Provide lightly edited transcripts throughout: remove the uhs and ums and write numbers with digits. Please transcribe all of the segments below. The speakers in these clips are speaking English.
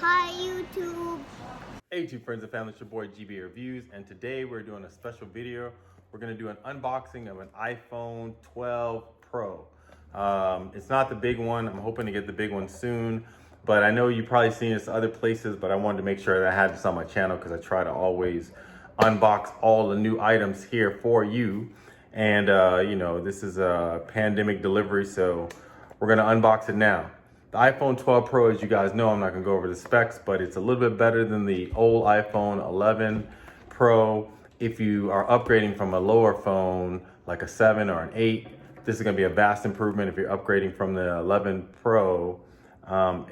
Hi YouTube. Hey YouTube friends and family, it's your boy GB Reviews, and today we're doing a special video. We're going to do an unboxing of an iPhone 12 Pro. It's not the big one. I'm hoping to get the big one soon, but I know you've probably seen this other places, but I wanted to make sure that I had this on my channel because I try to always unbox all the new items here for you. And you know, this is a pandemic delivery, so we're going to unbox it now. The iPhone 12 Pro, as you guys know, I'm not gonna go over the specs, but it's a little bit better than the old iPhone 11 Pro. If you are upgrading from a lower phone, like a 7 or an 8, this is gonna be a vast improvement. If you're upgrading from the 11 Pro,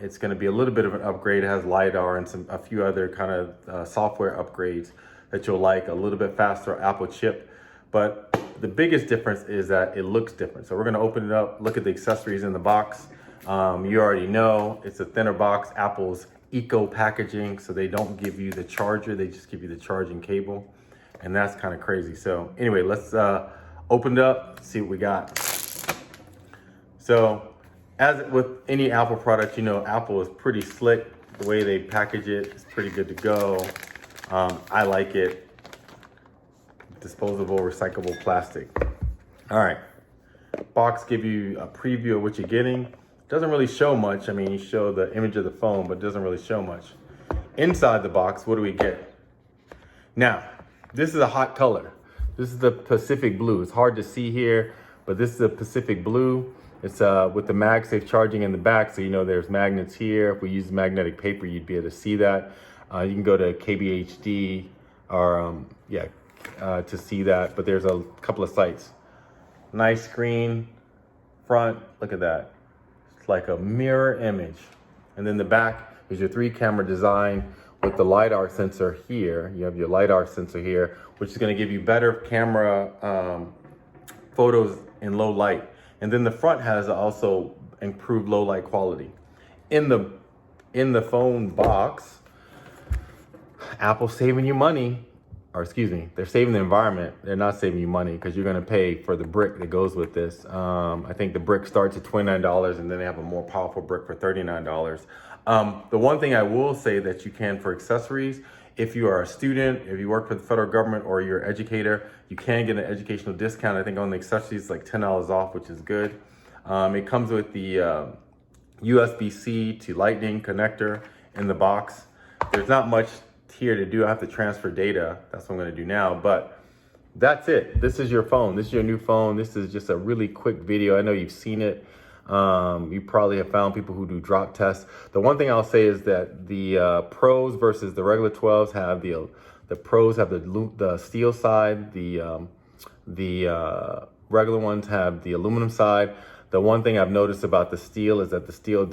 it's gonna be a little bit of an upgrade. It has LiDAR and a few other kind of software upgrades that you'll like, a little bit faster Apple chip. But the biggest difference is that it looks different. So we're gonna open it up, look at the accessories in the box. You already know it's a thinner box. Apple's eco packaging, so they don't give you the charger, they just give you the charging cable, and that's kind of crazy. So anyway, let's open it up, see what we got. So as with any Apple product, you know, Apple is pretty slick. The way they package it is pretty good to go. I like it. Disposable, recyclable plastic. All right, box give you a preview of what you're getting. Doesn't really show much. I mean, you show the image of the phone, but it doesn't really show much. Inside the box, what do we get? Now, this is a hot color. This is the Pacific Blue. It's hard to see here, but this is a Pacific Blue. It's with the MagSafe charging in the back, so you know there's magnets here. If we use magnetic paper, you'd be able to see that. You can go to KBHD or to see that, but there's a couple of sites. Nice screen, front, look at that. It's like a mirror image. And then the back is your 3-camera design with the LiDAR sensor here. You have your LiDAR sensor here, which is gonna give you better camera photos in low light. And then the front has also improved low light quality. In the phone box, Apple's saving you money. Or excuse me, they're saving the environment. They're not saving you money because you're gonna pay for the brick that goes with this. I think the brick starts at $29 and then they have a more powerful brick for $39. The one thing I will say that you can for accessories, if you are a student, if you work for the federal government or you're an educator, you can get an educational discount. I think on the accessories, like $10 off, which is good. It comes with the USB-C to Lightning connector in the box. There's not much here to do. I have to transfer data. That's what I'm going to do now, but that's it. This is your phone. This is your new phone. This is just a really quick video. I know you've seen it. You probably have found people who do drop tests. The one thing I'll say is that the Pros versus the regular 12s have the Pros have the steel side. The regular ones have the aluminum side. The one thing I've noticed about the steel is that the steel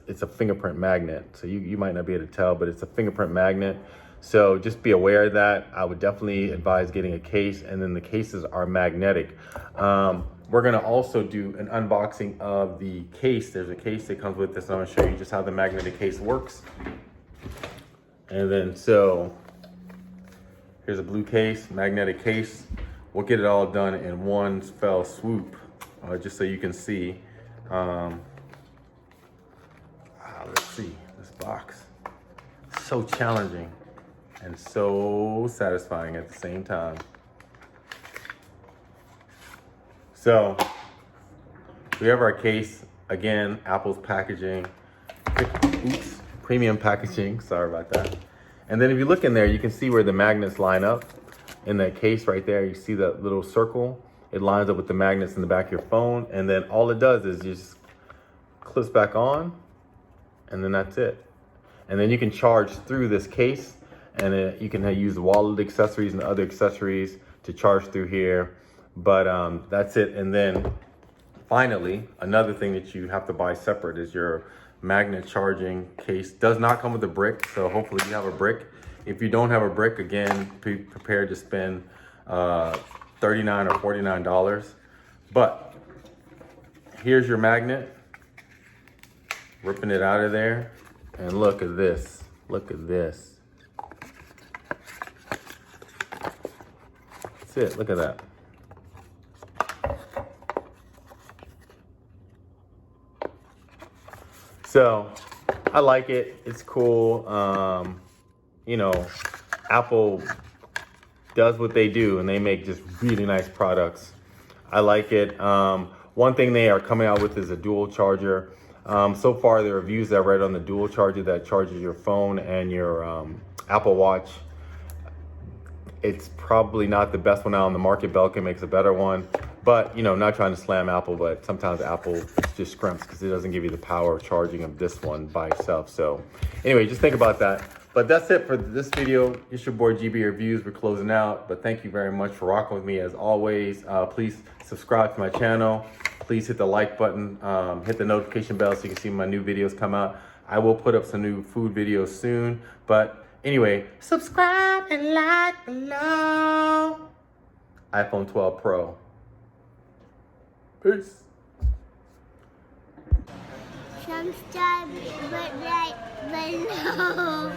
it's a fingerprint magnet. So you might not be able to tell, but it's a fingerprint magnet. So just be aware of that. I would definitely advise getting a case, and then the cases are magnetic. We're gonna also do an unboxing of the case. There's a case that comes with this. I'm gonna show you just how the magnetic case works. And then so here's a blue case, magnetic case. We'll get it all done in one fell swoop, just so you can see. Let's see this box. So challenging and so satisfying at the same time. So we have our case. Again, Apple's packaging. Oops, premium packaging, sorry about that. And then if you look in there, you can see where the magnets line up. In that case right there, you see that little circle. It lines up with the magnets in the back of your phone. And then all it does is just clips back on, and then that's it. And then you can charge through this case, and you can use the wallet accessories and other accessories to charge through here. But that's it. And then finally, another thing that you have to buy separate is your magnet charging case. Does not come with a brick, so hopefully you have a brick. If you don't have a brick, again, be prepared to spend $39 or $49. But here's your magnet. Ripping it out of there. And look at this. Look at this. That's it. Look at that. So I like it. It's cool. You know, Apple does what they do, and they make just really nice products. I like it. One thing they are coming out with is a dual charger. So far, the reviews I read on the dual charger that charges your phone and your Apple Watch, it's probably not the best one out on the market. Belkin makes a better one. But, you know, not trying to slam Apple, but sometimes Apple just scrimps because it doesn't give you the power of charging of this one by itself. So anyway, just think about that. But that's it for this video. It's your boy GB Reviews. We're closing out. But thank you very much for rocking with me as always. Please subscribe to my channel. Please hit the like button. Hit the notification bell so you can see my new videos come out. I will put up some new food videos soon. But anyway, subscribe and like below. iPhone 12 Pro. Peace. Subscribe, but like below.